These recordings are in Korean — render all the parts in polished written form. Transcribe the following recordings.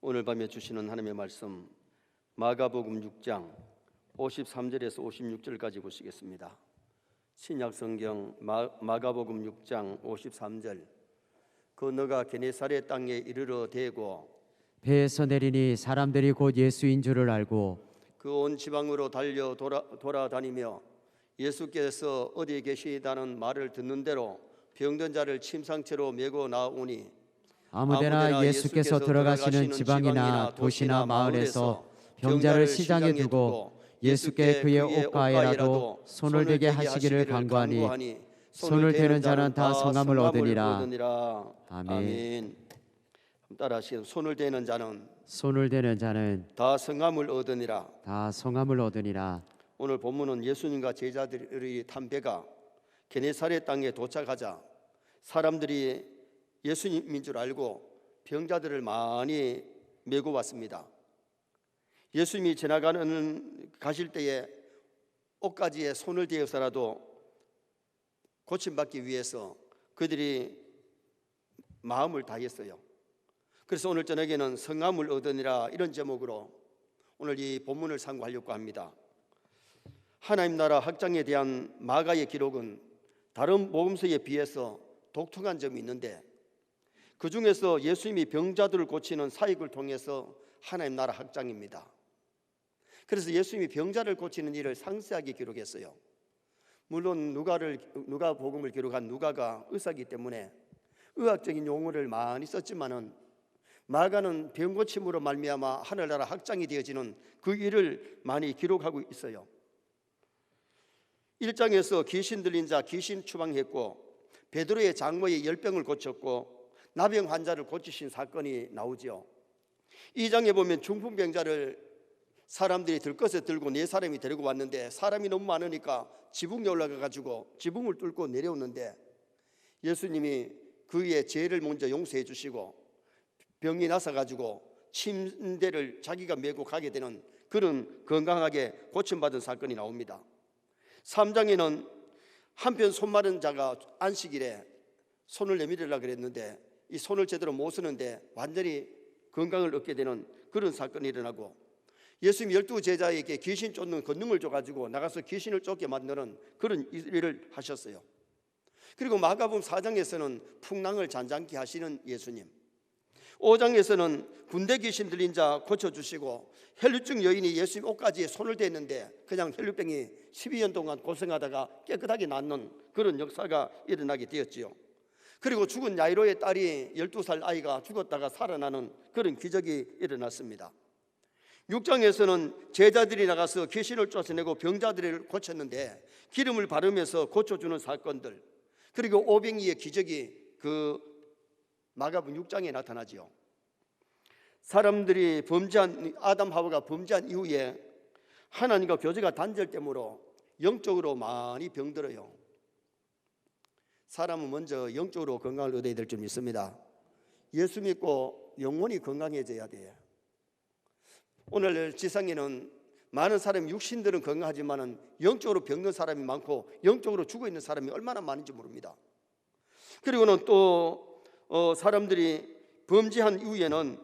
오늘 밤에 주시는 하나님의 말씀 마가복음 6장 53절에서 56절까지 보시겠습니다. 신약성경 마가복음 6장 53절. 그 너가 게네사렛 땅에 이르러 대고 배에서 내리니 사람들이 곧 예수인 줄을 알고 그 온 지방으로 달려 돌아다니며 예수께서 어디에 계시다는 말을 듣는 대로 병든 자를 침상채로 메고 나오니 아무데나 예수께서 들어가시는 지방이나 도시나 마을에서 병자를 시장에 두고 예수께 그의 옷가에라도 손을 대게 하시기를 간구하니 손을 대는 자는 다 성함을 얻으니라. 아멘. 따라 하시겠습니다. 손을 대는 자는 다 성함을 얻으니라. 다 성함을 얻으니라. 오늘 본문은 예수님과 제자들이 탄 배가 게네사렛 땅에 도착하자 사람들이 예수님인 줄 알고 병자들을 많이 메고 왔습니다. 예수님이 가실 때에 옷가지에 손을 대어서라도 고침받기 위해서 그들이 마음을 다했어요. 그래서 오늘 저녁에는 성함을 얻으니라 이런 제목으로 오늘 이 본문을 상고하려고 합니다. 하나님 나라 확장에 대한 마가의 기록은 다른 복음서에 비해서 독특한 점이 있는데 그 중에서 예수님이 병자들을 고치는 사역을 통해서 하나님 나라 확장입니다. 그래서 예수님이 병자를 고치는 일을 상세하게 기록했어요. 물론 누가 복음을 기록한 누가가 의사이기 때문에 의학적인 용어를 많이 썼지만은 마가는 병 고침으로 말미암아 하늘나라 확장이 되어지는 그 일을 많이 기록하고 있어요. 1장에서 귀신 들린 자 귀신 추방했고 베드로의 장모의 열병을 고쳤고 나병 환자를 고치신 사건이 나오죠. 2장에 보면 중풍병자를 사람들이 들것에 들고 4사람이 데리고 왔는데 사람이 너무 많으니까 지붕에 올라가가지고 지붕을 뚫고 내려오는데 예수님이 그의 죄를 먼저 용서해 주시고 병이 나서가지고 침대를 자기가 메고 가게 되는 그런 건강하게 고침받은 사건이 나옵니다. 3장에는 한편 손 마른 자가 안식일에 손을 내밀으려고 그랬는데 이 손을 제대로 못 쓰는데 완전히 건강을 얻게 되는 그런 사건이 일어나고 예수님 12제자에게 귀신 쫓는 권능을 줘가지고 나가서 귀신을 쫓게 만드는 그런 일을 하셨어요. 그리고 마가복음 4장에서는 풍랑을 잔잔케 하시는 예수님, 5장에서는 군대 귀신 들린 자 고쳐주시고 혈류증 여인이 예수님 옷가지에 손을 댔는데 그냥 혈류병이 12년 동안 고생하다가 깨끗하게 낫는 그런 역사가 일어나게 되었지요. 그리고 죽은 야이로의 딸이 12살 아이가 죽었다가 살아나는 그런 기적이 일어났습니다. 6장에서는 제자들이 나가서 귀신을 쫓아내고 병자들을 고쳤는데 기름을 바르면서 고쳐주는 사건들, 그리고 오병이의 기적이 그 마가복음 6장에 나타나지요. 사람들이 아담 하와가 범죄한 이후에 하나님과 교제가 단절됨으로 영적으로 많이 병들어요. 사람은 먼저 영적으로 건강을 얻어야 될 줄 믿습니다. 예수 믿고 영혼이 건강해져야 돼요. 오늘 지상에는 많은 사람이 육신들은 건강하지만 영적으로 병든 사람이 많고 영적으로 죽어있는 사람이 얼마나 많은지 모릅니다. 그리고는 또 사람들이 범죄한 이후에는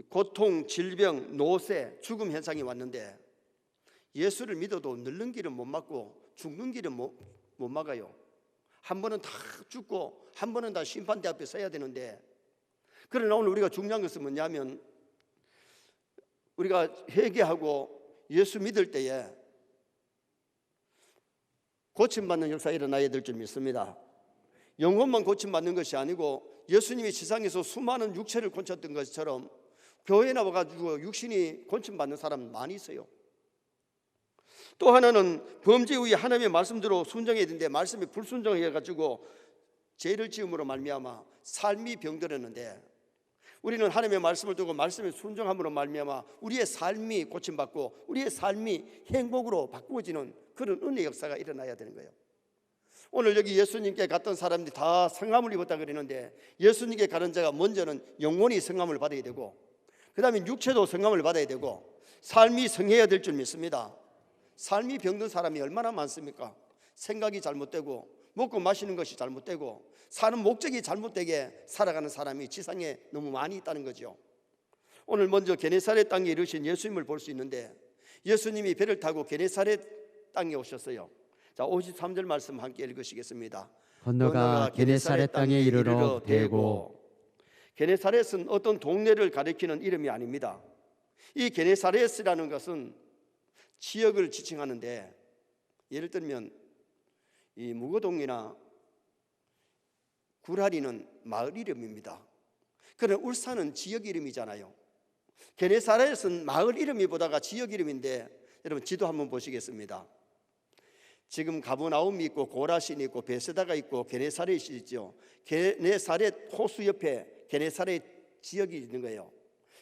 고통, 질병, 노쇠, 죽음 현상이 왔는데 예수를 믿어도 늙는 길은 못 막고 죽는 길은 못 막아요. 한 번은 다 죽고 한 번은 다 심판대 앞에 서야 되는데, 그러나 오늘 우리가 중요한 것은 뭐냐면 우리가 회개하고 예수 믿을 때에 고침받는 역사가 일어나야 될 줄 믿습니다. 영혼만 고침받는 것이 아니고 예수님이 지상에서 수많은 육체를 고쳤던 것처럼 교회에 나와가지고 육신이 고침받는 사람 많이 있어요. 또 하나는 범죄 후에 하나님의 말씀대로 순종해야 되는데 말씀에 불순종해가지고 죄를 지음으로 말미암아 삶이 병들었는데 우리는 하나님의 말씀을 두고 말씀에 순종함으로 말미암아 우리의 삶이 고침받고 우리의 삶이 행복으로 바꾸어지는 그런 은혜 역사가 일어나야 되는 거예요. 오늘 여기 예수님께 갔던 사람들이 다 성함을 입었다 그러는데 예수님께 가는 자가 먼저는 영혼이 성함을 받아야 되고 그 다음에 육체도 성함을 받아야 되고 삶이 성해야 될 줄 믿습니다. 삶이 병든 사람이 얼마나 많습니까? 생각이 잘못되고 먹고 마시는 것이 잘못되고 사는 목적이 잘못되게 살아가는 사람이 지상에 너무 많이 있다는 거죠. 오늘 먼저 게네사렛 땅에 이르신 예수님을 볼 수 있는데 예수님이 배를 타고 게네사렛 땅에 오셨어요. 자, 53절 말씀 함께 읽으시겠습니다. 건너가 게네사렛 땅에 이르러 대고. 게네사렛은 어떤 동네를 가리키는 이름이 아닙니다. 이 게네사렛이라는 것은 지역을 지칭하는데, 예를 들면 이 무거동이나 구라리는 마을 이름입니다. 그러나 울산은 지역 이름이잖아요. 게네사렛은 마을 이름이 보다가 지역 이름인데, 여러분 지도 한번 보시겠습니다. 지금 가버나움이 있고 고라신이 있고 베세다가 있고 게네사렛이 있죠. 게네사렛 호수 옆에 게네사렛 지역이 있는 거예요.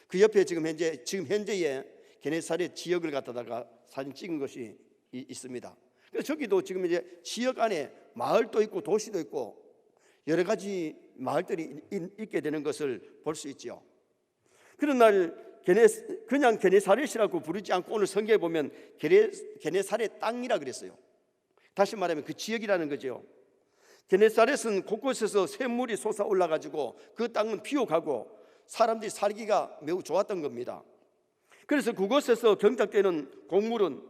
그 옆에 지금 현재의 게네사렛 지역을 갖다가 사진 찍은 것이 있습니다. 그래서 저기도 지금 이제 지역 안에 마을도 있고 도시도 있고 여러 가지 마을들이 있게 되는 것을 볼 수 있죠. 그런 날 그냥 게네사렛이라고 부르지 않고 오늘 성경에 보면 게네사렛 땅이라 그랬어요. 다시 말하면 그 지역이라는 거죠. 게네사렛은 곳곳에서 샘물이 솟아 올라가지고 그 땅은 비옥하고 사람들이 살기가 매우 좋았던 겁니다. 그래서 그곳에서 경작되는 곡물은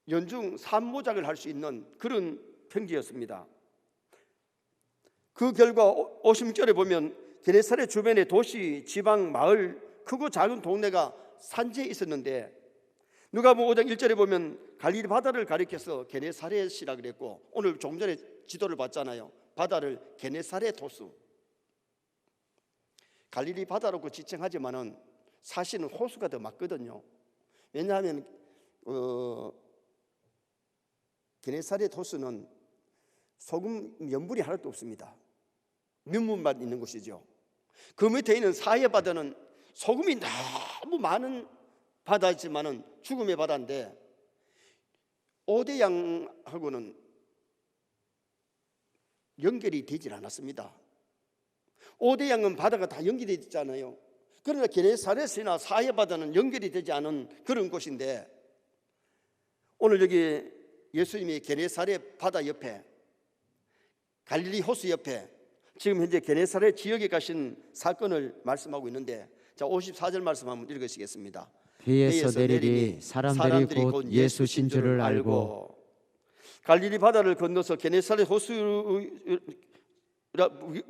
연중 산모작을 할 수 있는 그런 평지였습니다. 그 결과 50절에 보면 게네사렛 주변의 도시, 지방, 마을, 크고 작은 동네가 산지에 있었는데, 누가복음 5장 1절에 보면 갈릴리 바다를 가리켜서 게네사렛이라 그랬고, 오늘 조금 전에 지도를 봤잖아요. 바다를 게네사렛 호수, 갈릴리 바다라고 지칭하지만은 사실은 호수가 더 맞거든요. 왜냐하면 게네사렛 호수는 소금 염분이 하나도 없습니다. 민물만 있는 곳이죠. 그 밑에 있는 사해 바다는 소금이 너무 많은 바다지만은 죽음의 바다인데, 오대양하고는 연결이 되질 않았습니다. 오대양은 바다가 다 연결이 되잖아요. 그러나 게네사렛이나 사해 바다는 연결이 되지 않은 그런 곳인데, 오늘 여기 예수님이 게네사렛 바다 옆에 갈릴리 호수 옆에 지금 현재 게네사렛 지역에 가신 사건을 말씀하고 있는데, 자 54절 말씀 한번 읽으시겠습니다. 비에서 내리니 사람들이 곧 예수신 줄을 알고. 갈릴리 바다를 건너서 게네사렛 호수라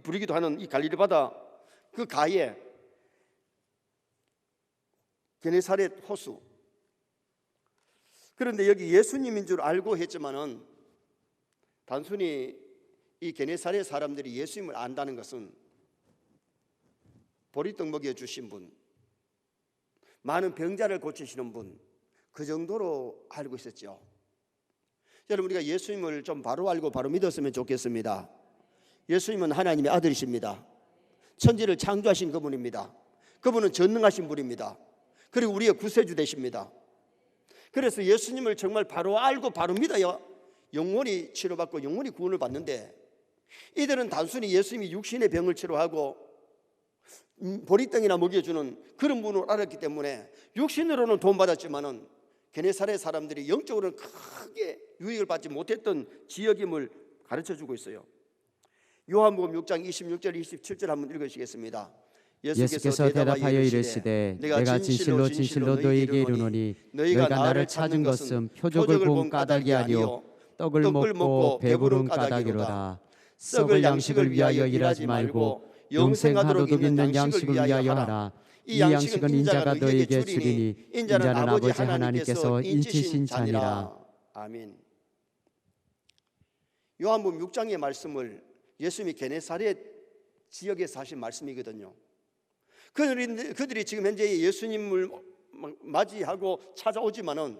부르기도 하는 이 갈릴리 바다 그 가에 게네사렛 호수. 그런데 여기 예수님인 줄 알고 했지만은 단순히 이 게네사렛 사람들이 예수님을 안다는 것은 보리떡 먹여주신 분, 많은 병자를 고치시는 분, 그 정도로 알고 있었죠. 여러분, 우리가 예수님을 좀 바로 알고 바로 믿었으면 좋겠습니다. 예수님은 하나님의 아들이십니다. 천지를 창조하신 그분입니다. 그분은 전능하신 분입니다. 그리고 우리의 구세주 되십니다. 그래서 예수님을 정말 바로 알고 바로 믿어야 영원히 치료받고 영원히 구원을 받는데, 이들은 단순히 예수님이 육신의 병을 치료하고 보리떡이나 먹여주는 그런 분을 알았기 때문에 육신으로는 돈 받았지만은 게네사렛 사람들이 영적으로는 크게 유익을 받지 못했던 지역임을 가르쳐주고 있어요. 요한복음 6장 26절 27절 한번 읽으시겠습니다. 예수께서 대답하여 이르시되 내가 진실로 진실로 너희에게 이르노니 너희가 나를 찾은 것은 표적을 본 까닭이 아니요 떡을 먹고 배부른 까닭이로다. 썩을 양식을 위하여 일하지 말고 영생하도록 있는 양식을 위하여 하라. 이 양식은 인자가 너희에게 주리니 인자는 아버지 하나님께서 인치신 잔이라. 아멘. 요한복음 6장의 말씀을 예수님이 게네사렛 지역에서 하신 말씀이거든요. 그들이 지금 현재 예수님을 맞이하고 찾아오지만은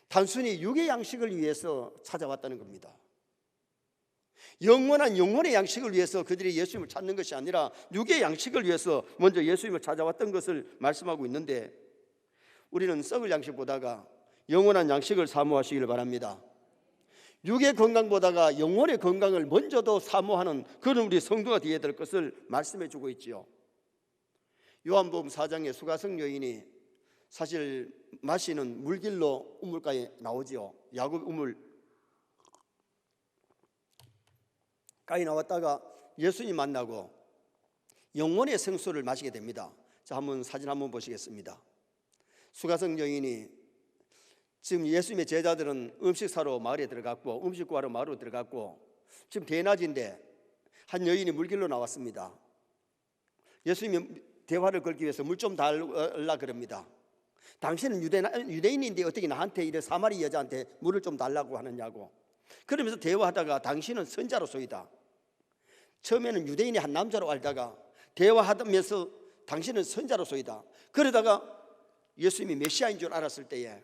단순히 육의 양식을 위해서 찾아왔다는 겁니다. 영원한 영혼의 양식을 위해서 그들이 예수님을 찾는 것이 아니라 육의 양식을 위해서 먼저 예수님을 찾아왔던 것을 말씀하고 있는데, 우리는 썩을 양식 보다가 영원한 양식을 사모하시길 바랍니다. 육의 건강보다가 영혼의 건강을 먼저 더 사모하는 그런 우리 성도가 되어야 될 것을 말씀해 주고 있지요. 요한복음 4장의 수가성 여인이 사실 마시는 물길로 우물가에 나오지요. 야곱 우물가에 나왔다가 예수님 만나고 영혼의 생수를 마시게 됩니다. 자, 한번 사진 한번 보시겠습니다. 수가성 여인이 지금 예수님의 제자들은 음식 사러 마을에 들어갔고 음식 구하러 마을로 들어갔고 지금 대낮인데 한 여인이 물길로 나왔습니다. 예수님이 대화를 걸기 위해서 물 좀 달라 그럽니다. 당신은 유대인인데 어떻게 나한테 이래 사마리 여자한테 물을 좀 달라고 하느냐고. 그러면서 대화하다가 당신은 선자로소이다. 처음에는 유대인이 한 남자로 알다가 대화하면서 당신은 선자로소이다. 그러다가 예수님이 메시아인 줄 알았을 때에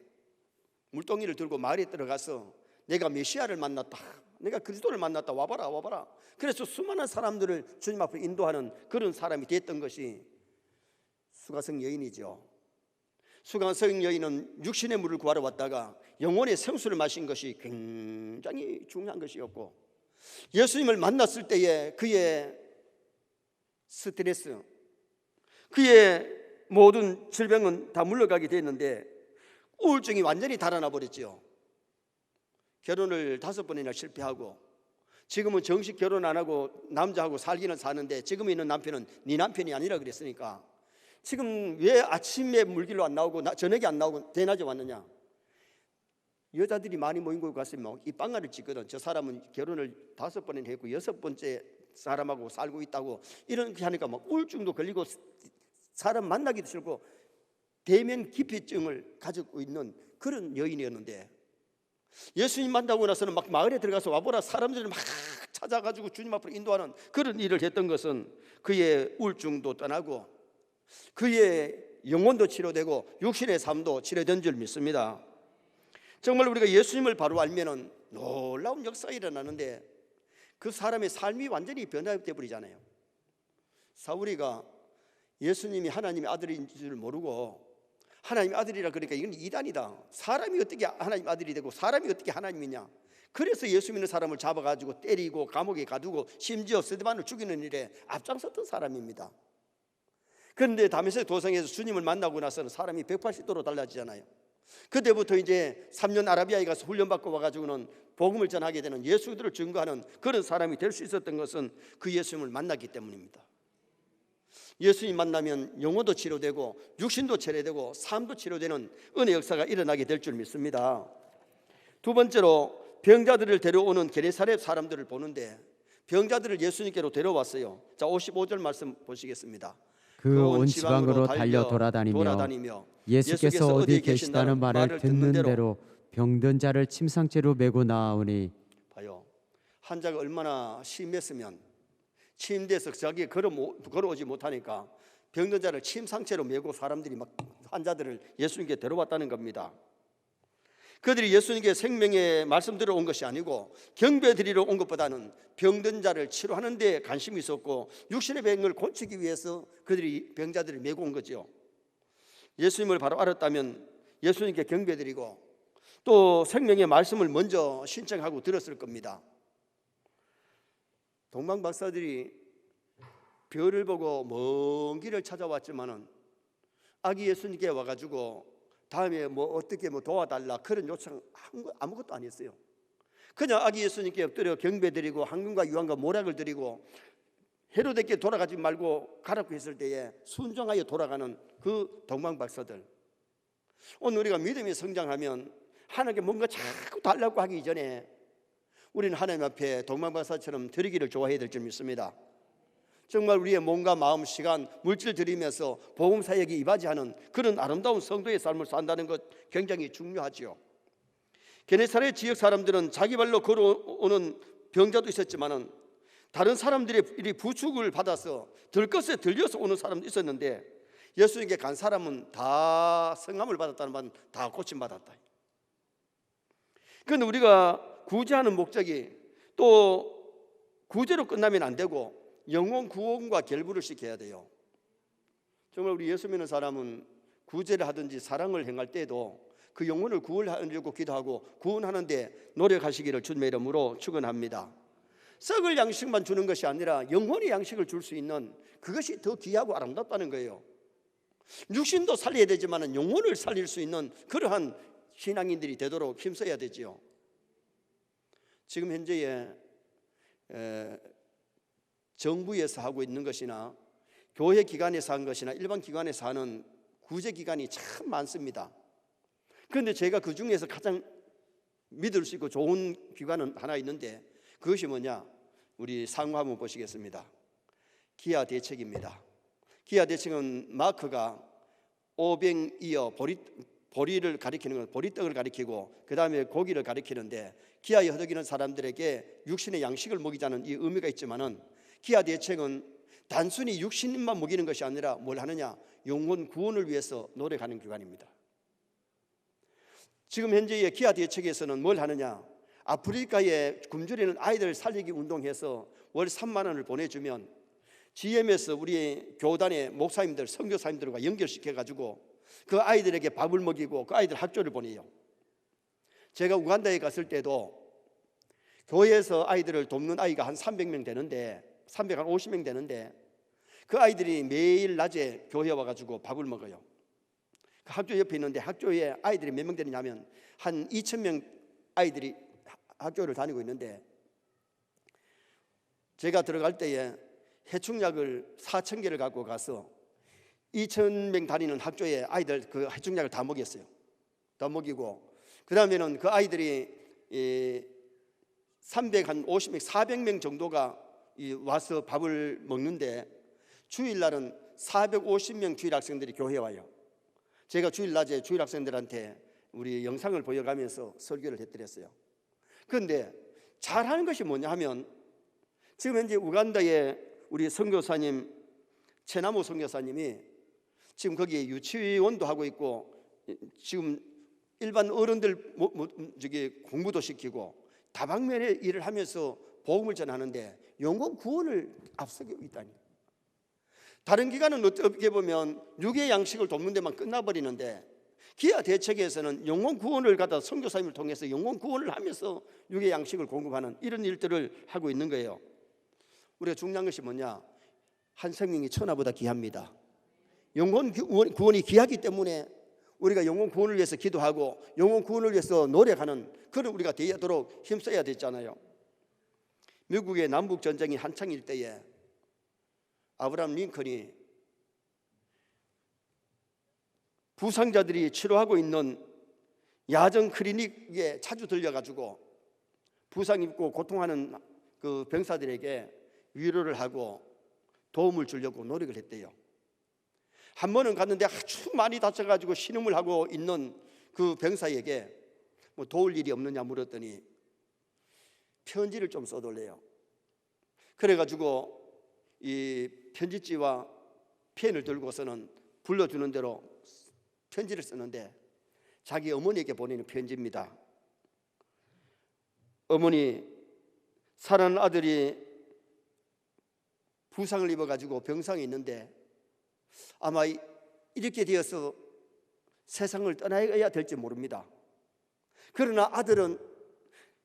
물동이를 들고 마을에 들어가서 내가 메시아를 만났다, 내가 그리스도를 만났다, 와봐라 와봐라. 그래서 수많은 사람들을 주님 앞에 인도하는 그런 사람이 됐던 것이 수가성 여인이죠. 수가성 여인은 육신의 물을 구하러 왔다가 영혼의 생수를 마신 것이 굉장히 중요한 것이었고, 예수님을 만났을 때에 그의 스트레스, 그의 모든 질병은 다 물러가게 됐는데 우울증이 완전히 달아나 버렸죠. 결혼을 5번이나 실패하고 지금은 정식 결혼 안 하고 남자하고 살기는 사는데 지금 있는 남편은 네 남편이 아니라 그랬으니까 지금 왜 아침에 물길로 안 나오고 저녁에 안 나오고 대낮에 왔느냐. 여자들이 많이 모인 곳 갔으면 이 빵가를 찍거든. 저 사람은 결혼을 5번이나 했고 6번째 사람하고 살고 있다고 이렇게 하니까 막 우울증도 걸리고 사람 만나기도 싫고 대면 기피증을 가지고 있는 그런 여인이었는데, 예수님 만나고 나서는 막 마을에 들어가서 와보라 사람들을 막 찾아가지고 주님 앞으로 인도하는 그런 일을 했던 것은 그의 우울증도 떠나고 그의 영혼도 치료되고 육신의 삶도 치료된 줄 믿습니다. 정말 우리가 예수님을 바로 알면은 놀라운 역사가 일어나는데 그 사람의 삶이 완전히 변화되어 버리잖아요. 사울이가 예수님이 하나님의 아들인 줄 모르고 하나님의 아들이라 그러니까 이건 이단이다, 사람이 어떻게 하나님 아들이 되고 사람이 어떻게 하나님이냐. 그래서 예수 믿는 사람을 잡아가지고 때리고 감옥에 가두고 심지어 스데반을 죽이는 일에 앞장섰던 사람입니다. 그런데 다메섹 도성에서 주님을 만나고 나서는 사람이 180도로 달라지잖아요. 그때부터 이제 3년 아라비아에 가서 훈련받고 와가지고는 복음을 전하게 되는, 예수들을 증거하는 그런 사람이 될 수 있었던 것은 그 예수님을 만났기 때문입니다. 예수님 만나면 영혼도 치료되고 육신도 치료되고 삶도 치료되는 은혜 역사가 일어나게 될 줄 믿습니다. 두 번째로 병자들을 데려오는 게네사렛 사람들을 보는데 병자들을 예수님께로 데려왔어요. 자, 55절 말씀 보시겠습니다. 그 온 지방으로 달려 돌아다니며 예수께서 어디 계시다는 말을 듣는 대로 병든 자를 침상째로 메고 나아오니, 봐요, 환자가 얼마나 심했으면 침대에서 자기 걸어오지 못하니까 병든 자를 침상째로 메고 사람들이 막 환자들을 예수님께 데려왔다는 겁니다. 그들이 예수님께 생명의 말씀 들어온 것이 아니고 경배 드리러 온 것보다는 병든 자를 치료하는 데 관심이 있었고 육신의 병을 고치기 위해서 그들이 병자들을 메고 온 거죠. 예수님을 바로 알았다면 예수님께 경배 드리고 또 생명의 말씀을 먼저 신청하고 들었을 겁니다. 동방 박사들이 별을 보고 먼 길을 찾아왔지만은 아기 예수님께 와가지고 다음에 어떻게 도와달라 그런 요청 아무것도 안 했어요. 그냥 아기 예수님께 엎드려 경배드리고 황금과 유황과 모략을 드리고 헤로데께 돌아가지 말고 가라고 했을 때에 순종하여 돌아가는 그 동방 박사들. 오늘 우리가 믿음이 성장하면 하나님께 뭔가 자꾸 달라고 하기 전에 우리는 하나님 앞에 동방 박사처럼 드리기를 좋아해야 될 줄 믿습니다. 정말 우리의 몸과 마음, 시간, 물질 드리면서 복음 사역에 이바지하는 그런 아름다운 성도의 삶을 산다는 것 굉장히 중요하지요. 게네사렛 지역 사람들은 자기 발로 걸어오는 병자도 있었지만은 다른 사람들의 부축을 받아서 들것에 들려서 오는 사람도 있었는데 예수님께 간 사람은 다 성함을 받았다는 말은 다 고침받았다. 그런데 우리가 구제하는 목적이 또 구제로 끝나면 안 되고 영혼 구원과 결부를 시켜야 돼요. 정말 우리 예수 믿는 사람은 구제를 하든지 사랑을 행할 때도 그 영혼을 구원하려고 기도하고 구원하는데 노력하시기를 주님의 이름으로 축원합니다. 썩을 양식만 주는 것이 아니라 영혼의 양식을 줄 수 있는 그것이 더 귀하고 아름답다는 거예요. 육신도 살려야 되지만 영혼을 살릴 수 있는 그러한 신앙인들이 되도록 힘써야 되지요. 지금 현재에 정부에서 하고 있는 것이나 교회 기관에서 한 것이나 일반 기관에서 하는 구제 기관이 참 많습니다. 그런데 제가 그 중에서 가장 믿을 수 있고 좋은 기관은 하나 있는데, 그것이 뭐냐? 우리 상호 한번 보시겠습니다. 기아 대책입니다. 기아 대책은 마크가 오병이어 보리를 가리키는 건 보리떡을 가리키고 그 다음에 고기를 가리키는데, 기아에 허덕이는 사람들에게 육신의 양식을 먹이자는 이 의미가 있지만은, 기아 대책은 단순히 육신만 먹이는 것이 아니라 뭘 하느냐? 영혼 구원을 위해서 노력하는 기관입니다. 지금 현재의 기아 대책에서는 뭘 하느냐? 아프리카에 굶주리는 아이들 살리기 운동해서 월 3만 원을 보내주면 GM에서 우리 교단의 목사님들, 선교사님들과 연결시켜가지고 그 아이들에게 밥을 먹이고 그 아이들 학교를 보내요. 제가 우간다에 갔을 때도 교회에서 아이들을 돕는 아이가 한 300명 되는데, 350명 되는데, 그 아이들이 매일 낮에 교회에 와가지고 밥을 먹어요. 그 학교 옆에 있는데, 학교에 아이들이 몇 명 되느냐면 한 2,000명 아이들이 학교를 다니고 있는데, 제가 들어갈 때에 해충약을 4,000개를 갖고 가서 2,000명 다니는 학교에 아이들 그 해충약을 다 먹였어요. 다 먹이고, 그 다음에는 그 아이들이 350명, 400명 정도가 와서 밥을 먹는데, 주일날은 450명 주일 학생들이 교회에 와요. 제가 주일 낮에 주일 학생들한테 우리 영상을 보여가면서 설교를 해드렸어요. 그런데 잘하는 것이 뭐냐 하면, 지금 현재 우간다의 우리 선교사님, 최나무 선교사님이 지금 거기에 유치원도 하고 있고, 지금 일반 어른들 공부도 시키고 다방면의 일을 하면서 복음을 전하는데 영혼 구원을 앞서고 있다니. 다른 기관은 어떻게 보면 육의 양식을 돕는 데만 끝나버리는데, 기아 대책에서는 영혼 구원을 갖다 선교사님을 통해서 영혼 구원을 하면서 육의 양식을 공급하는 이런 일들을 하고 있는 거예요. 우리가 중요한 것이 뭐냐? 한 생명이 천하보다 귀합니다. 영혼 구원이 귀하기 때문에 우리가 영혼 구원을 위해서 기도하고 영혼 구원을 위해서 노력하는 그런 우리가 되도록 힘써야 되잖아요. 미국의 남북 전쟁이 한창일 때에 아브라함 링컨이 부상자들이 치료하고 있는 야전 클리닉에 자주 들려가지고 부상 입고 고통하는 그 병사들에게 위로를 하고 도움을 주려고 노력을 했대요. 한 번은 갔는데 아주 많이 다쳐가지고 신음을 하고 있는 그 병사에게 뭐 도울 일이 없느냐 물었더니 편지를 좀 써달래요. 그래가지고 이 편지지와 펜을 들고서는 불러주는 대로 편지를 쓰는데, 자기 어머니에게 보내는 편지입니다. 어머니, 사랑하는 아들이 부상을 입어가지고 병상에 있는데 아마 이렇게 되어서 세상을 떠나야 될지 모릅니다. 그러나 아들은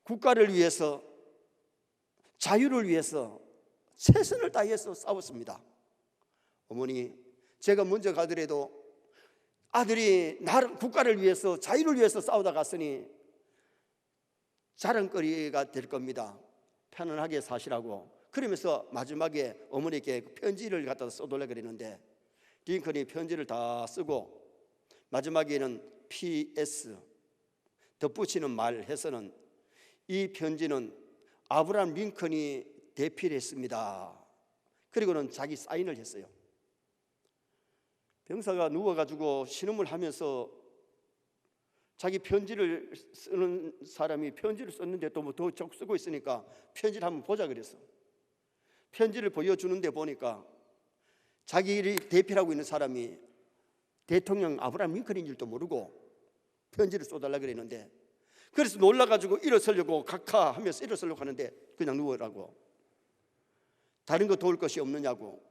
국가를 위해서, 자유를 위해서 최선을 다해서 싸웠습니다. 어머니, 제가 먼저 가더라도 아들이 국가를 위해서, 자유를 위해서 싸우다 갔으니 자랑거리가 될 겁니다. 편안하게 사시라고. 그러면서 마지막에 어머니께 편지를 갖다 써달라 그랬는데, 링컨이 편지를 다 쓰고 마지막에는 PS 덧붙이는 말 해서는 이 편지는 아브라함 링컨이 대필 했습니다. 그리고는 자기 사인을 했어요. 병사가 누워가지고 신음을 하면서 자기 편지를 쓰는 사람이 편지를 썼는데 또 뭐 더 적 쓰고 있으니까 편지를 한번 보자 그랬어. 편지를 보여주는데 보니까 자기를 대필하고 있는 사람이 대통령 아브라함 링컨인 줄도 모르고 편지를 써달라 그랬는데, 그래서 놀라가지고 일어서려고 각하하면서 일어서려고 하는데 그냥 누워라고. 다른 거 도울 것이 없느냐고.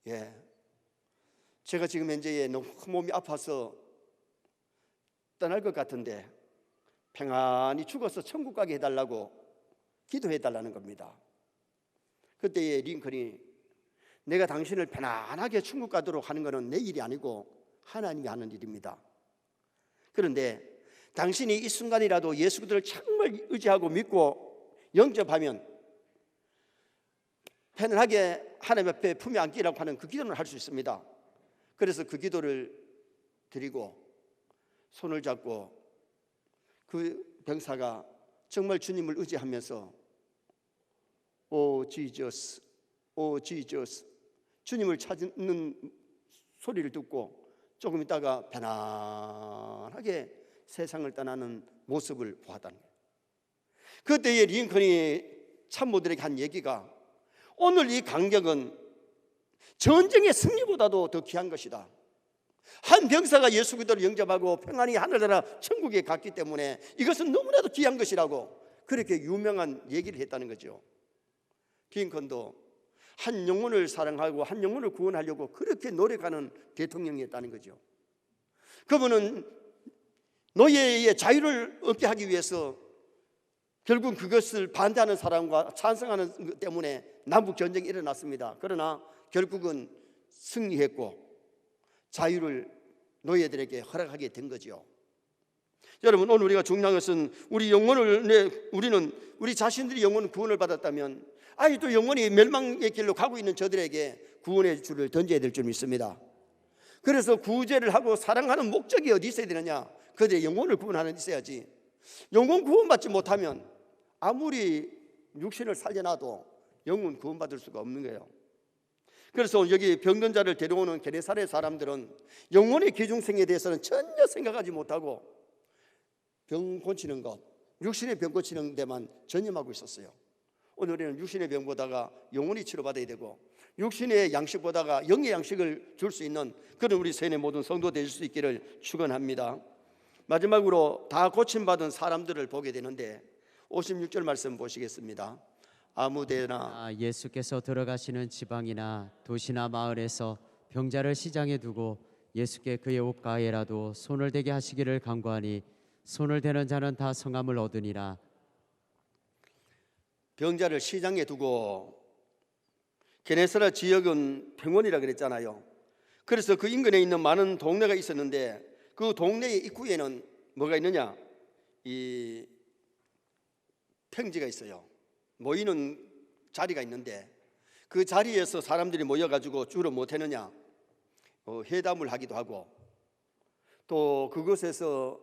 예, 제가 지금 현재 너무 몸이 아파서 떠날 것 같은데 평안히 죽어서 천국 가게 해달라고 기도해달라는 겁니다. 그때에 링컨이 내가 당신을 편안하게 천국 가도록 하는 것은 내 일이 아니고 하나님이 하는 일입니다. 그런데 당신이 이 순간이라도 예수 그리스도를 정말 의지하고 믿고 영접하면 편안하게 하나님 앞에 품에 안기라고 하는 그 기도는 할 수 있습니다. 그래서 그 기도를 드리고 손을 잡고 그 병사가 정말 주님을 의지하면서 오 지저스, 오 지저스 주님을 찾는 소리를 듣고 조금 있다가 편안하게 세상을 떠나는 모습을 보았다는 거예요. 그때의 링컨이 참모들에게 한 얘기가 오늘 이 간격은 전쟁의 승리보다도 더 귀한 것이다. 한 병사가 예수 그리스도를 영접하고 평안히 하늘나라 천국에 갔기 때문에 이것은 너무나도 귀한 것이라고 그렇게 유명한 얘기를 했다는 거죠. 링컨도 한 영혼을 사랑하고 한 영혼을 구원하려고 그렇게 노력하는 대통령이었다는 거죠. 그분은 노예의 자유를 얻게 하기 위해서 결국 그것을 반대하는 사람과 찬성하는 것 때문에 남북 전쟁이 일어났습니다. 그러나 결국은 승리했고 자유를 노예들에게 허락하게 된 거죠. 여러분, 오늘 우리가 중요한 것은 우리 영혼을 우리는 우리 자신들이 영혼 구원을 받았다면 아직도 영혼이 멸망의 길로 가고 있는 저들에게 구원의 줄을 던져야 될 줄 믿습니다. 그래서 구제를 하고 사랑하는 목적이 어디 있어야 되느냐? 그들의 영혼을 구원하는 데 있어야지. 영혼 구원받지 못하면 아무리 육신을 살려놔도 영혼 구원받을 수가 없는 거예요. 그래서 여기 병든 자를 데려오는 게네사렛 사람들은 영혼의 귀중생에 대해서는 전혀 생각하지 못하고 병 고치는 것, 육신의 병 고치는 데만 전념하고 있었어요. 오늘 우리는 육신의 병 보다가 영혼이 치료받아야 되고 육신의 양식 보다가 영의 양식을 줄 수 있는 그런 우리 세뇌 모든 성도 되실 수 있기를 축원합니다. 마지막으로 다 고침받은 사람들을 보게 되는데 56절 말씀 보시겠습니다. 아무데나 예수께서 들어가시는 지방이나 도시나 마을에서 병자를 시장에 두고 예수께 그의 옷가에라도 손을 대게 하시기를 간구하니 손을 대는 자는 다 성함을 얻으니라. 병자를 시장에 두고 게네사렛 지역은 평원이라 그랬잖아요. 그래서 그 인근에 있는 많은 동네가 있었는데 그 동네의 입구에는 뭐가 있느냐? 이 평지가 있어요. 모이는 자리가 있는데 그 자리에서 사람들이 모여가지고 주로 뭐 하느냐? 회담을 하기도 하고 또 그곳에서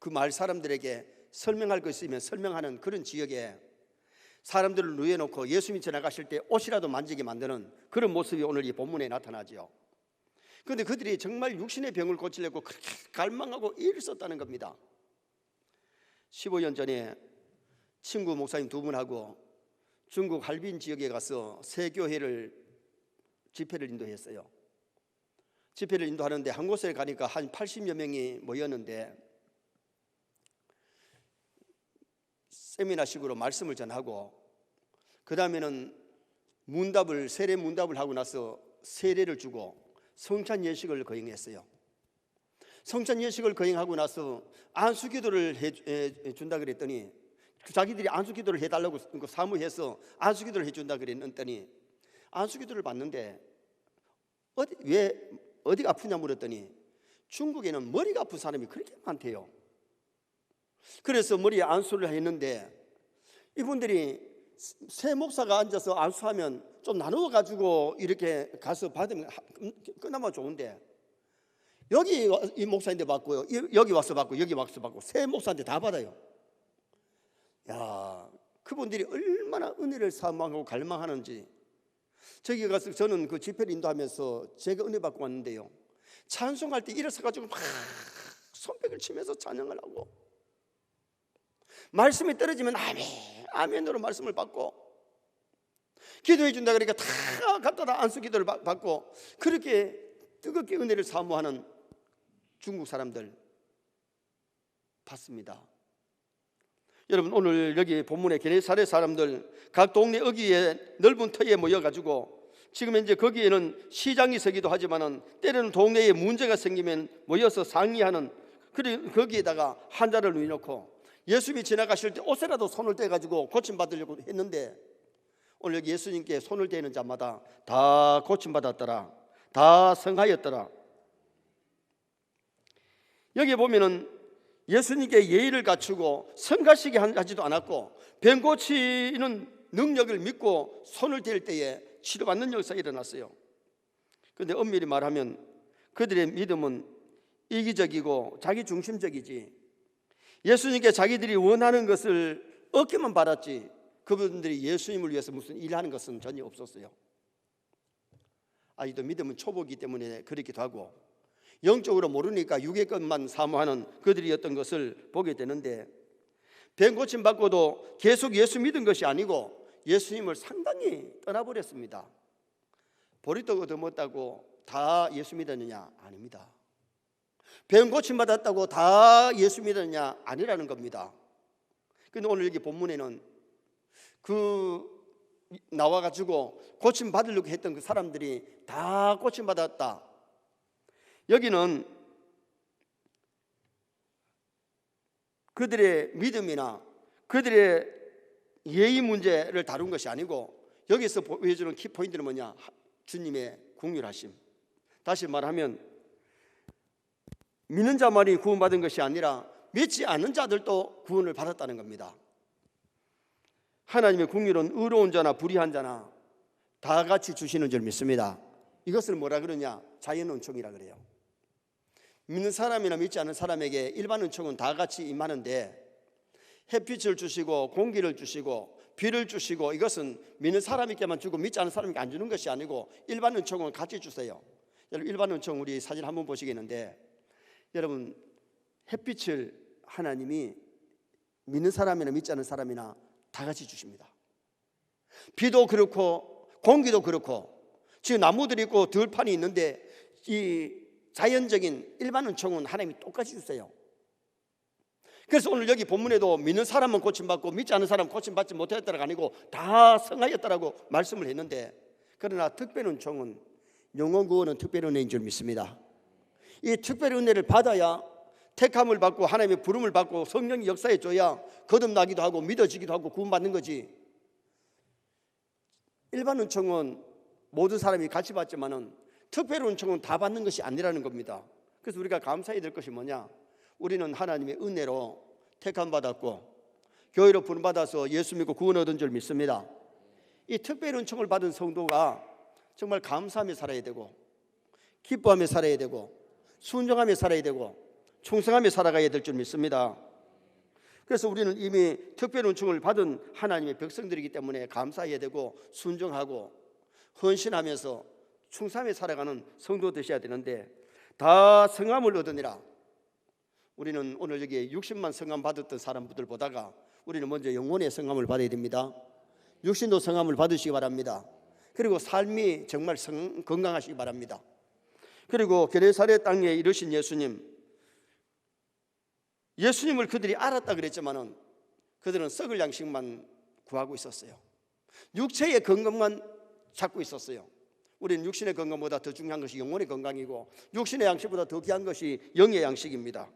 그 마을 사람들에게 설명할 것 있으면 설명하는 그런 지역에 사람들을 누워놓고 예수님이 지나가실 때 옷이라도 만지게 만드는 그런 모습이 오늘 이 본문에 나타나죠. 그런데 그들이 정말 육신의 병을 고치려고 그렇게 갈망하고 일을 썼다는 겁니다. 15년 전에 친구 목사님 두 분하고 중국 할빈 지역에 가서 새 교회를 집회를 인도했어요. 집회를 인도하는데 한 곳에 가니까 한 80여 명이 모였는데 세미나식으로 말씀을 전하고 그 다음에는 세례 문답을 하고 나서 세례를 주고 성찬 예식을 거행했어요. 성찬 예식을 거행하고 나서 안수기도를 해준다 그랬더니 자기들이 안수기도를 해달라고 사무해서 안수기도를 해준다 그랬더니 안수기도를 받는데 왜 어디가 아프냐 물었더니 중국에는 머리가 아픈 사람이 그렇게 많대요. 그래서 머리에 안수를 했는데 이분들이 새 목사가 앉아서 안수하면 좀 나누어 가지고 이렇게 가서 받으면 그나마 좋은데 여기 이 목사인데 받고요, 여기 와서 받고 여기 와서 받고 새 목사한테 다 받아요. 야, 그분들이 얼마나 은혜를 사모하고 갈망하는지. 저기 가서 저는 그 집회를 인도하면서 제가 은혜 받고 왔는데요, 찬송할 때 일어서 가지고 막 손뼉을 치면서 찬양을 하고 말씀이 떨어지면 아멘 아멘으로 말씀을 받고 기도해 준다 그러니까 다 갖다 다 안수 기도를 받고 그렇게 뜨겁게 은혜를 사모하는 중국 사람들 봤습니다. 여러분, 오늘 여기 본문에 게네사렛 사람들 각 동네 어귀에 넓은 터에 모여가지고 지금 이제 거기에는 시장이 서기도 하지만은 때로는 동네에 문제가 생기면 모여서 상의하는, 그리고 거기에다가 환자를 누워놓고 예수님이 지나가실 때 옷에라도 손을 떼가지고 고침받으려고 했는데 오늘 여기 예수님께 손을 대는 자마다 다 고침받았더라, 다 성하였더라. 여기 보면은 예수님께 예의를 갖추고 성가시게 하지도 않았고 병 고치는 능력을 믿고 손을 댈 때에 치료받는 역사가 일어났어요. 그런데 엄밀히 말하면 그들의 믿음은 이기적이고 자기중심적이지, 예수님께 자기들이 원하는 것을 얻기만 바랐지 그분들이 예수님을 위해서 무슨 일하는 것은 전혀 없었어요. 아직도 믿음은 초보이기 때문에 그렇기도 하고, 영적으로 모르니까 육의 것만 사모하는 그들이었던 것을 보게 되는데, 병 고침 받고도 계속 예수 믿은 것이 아니고 예수님을 상당히 떠나버렸습니다. 보리떡 얻어먹었다고 다 예수 믿었느냐? 아닙니다. 병 고침 받았다고 다 예수 믿었느냐? 아니라는 겁니다. 근데 오늘 여기 본문에는 나와가지고 고침 받으려고 했던 그 사람들이 다 고침 받았다. 여기는 그들의 믿음이나 그들의 예의 문제를 다룬 것이 아니고, 여기서 보여주는 키포인트는 뭐냐? 주님의 긍휼하심. 다시 말하면 믿는 자만이 구원받은 것이 아니라 믿지 않는 자들도 구원을 받았다는 겁니다. 하나님의 긍휼은 의로운 자나 불의한 자나 다 같이 주시는 줄 믿습니다. 이것을 뭐라 그러냐? 자연은총이라 그래요. 믿는 사람이나 믿지 않는 사람에게 일반 은총은 다 같이 임하는데, 햇빛을 주시고 공기를 주시고 비를 주시고, 이것은 믿는 사람에게만 주고 믿지 않는 사람에게 안 주는 것이 아니고 일반 은총은 같이 주세요. 여러분, 일반 은총 우리 사진 한번 보시겠는데, 여러분, 햇빛을 하나님이 믿는 사람이나 믿지 않는 사람이나 다 같이 주십니다. 비도 그렇고 공기도 그렇고, 지금 나무들이 있고 들판이 있는데 이 자연적인 일반 은총은 하나님이 똑같이 주세요. 그래서 오늘 여기 본문에도 믿는 사람은 고침받고 믿지 않는 사람은 고침받지 못했다가 아니고 다 성하였다라고 말씀을 했는데, 그러나 특별 은총은, 영혼 구원은 특별 은혜인 줄 믿습니다. 이 특별 은혜를 받아야, 택함을 받고 하나님의 부름을 받고 성령이 역사해 줘야 거듭나기도 하고 믿어지기도 하고 구원받는 거지. 일반 은총은 모든 사람이 같이 받지만은 특별 은총은 다 받는 것이 아니라는 겁니다. 그래서 우리가 감사해야 될 것이 뭐냐? 우리는 하나님의 은혜로 택함 받았고 교회로 부름 받아서 예수 믿고 구원 얻은 줄 믿습니다. 이 특별 은총을 받은 성도가 정말 감사하며 살아야 되고, 기뻐하며 살아야 되고, 순종하며 살아야 되고, 충성하며 살아가야 될 줄 믿습니다. 그래서 우리는 이미 특별 은총을 받은 하나님의 백성들이기 때문에 감사해야 되고, 순종하고 헌신하면서 충성하며 살아가는 성도 되셔야 되는데, 다 성함을 얻으니라. 우리는 오늘 여기 60만 성함 받았던 사람들보다가 우리는 먼저 영혼의 성함을 받아야 됩니다. 육신도 성함을 받으시기 바랍니다. 그리고 삶이 정말 건강하시기 바랍니다. 그리고 게네사렛 땅에 이르신 예수님을 그들이 알았다 그랬지만은 그들은 썩을 양식만 구하고 있었어요. 육체의 건강만 찾고 있었어요. 우리는 육신의 건강보다 더 중요한 것이 영혼의 건강이고, 육신의 양식보다 더 귀한 것이 영의 양식입니다.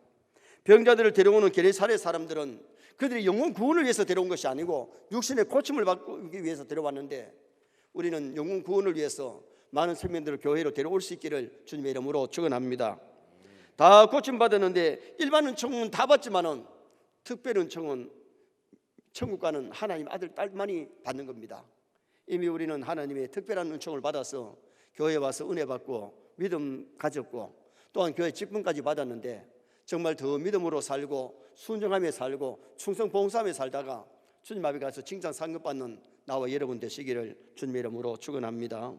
병자들을 데려오는 게네사렛 사람들은 그들이 영혼 구원을 위해서 데려온 것이 아니고 육신의 고침을 받기 위해서 데려왔는데, 우리는 영혼 구원을 위해서 많은 생명들을 교회로 데려올 수 있기를 주님의 이름으로 축원합니다. 다 고침 받았는데 일반 은총은 다 받지만은 특별 은총은 천국 가는 하나님 아들 딸만이 받는 겁니다. 이미 우리는 하나님의 특별한 은총을 받아서 교회에 와서 은혜 받고 믿음 가졌고, 또한 교회 직분까지 받았는데 정말 더 믿음으로 살고 순종하며 살고 충성 봉사하며 살다가 주님 앞에 가서 칭찬 상급 받는 나와 여러분 되시기를 주님의 이름으로 축원합니다.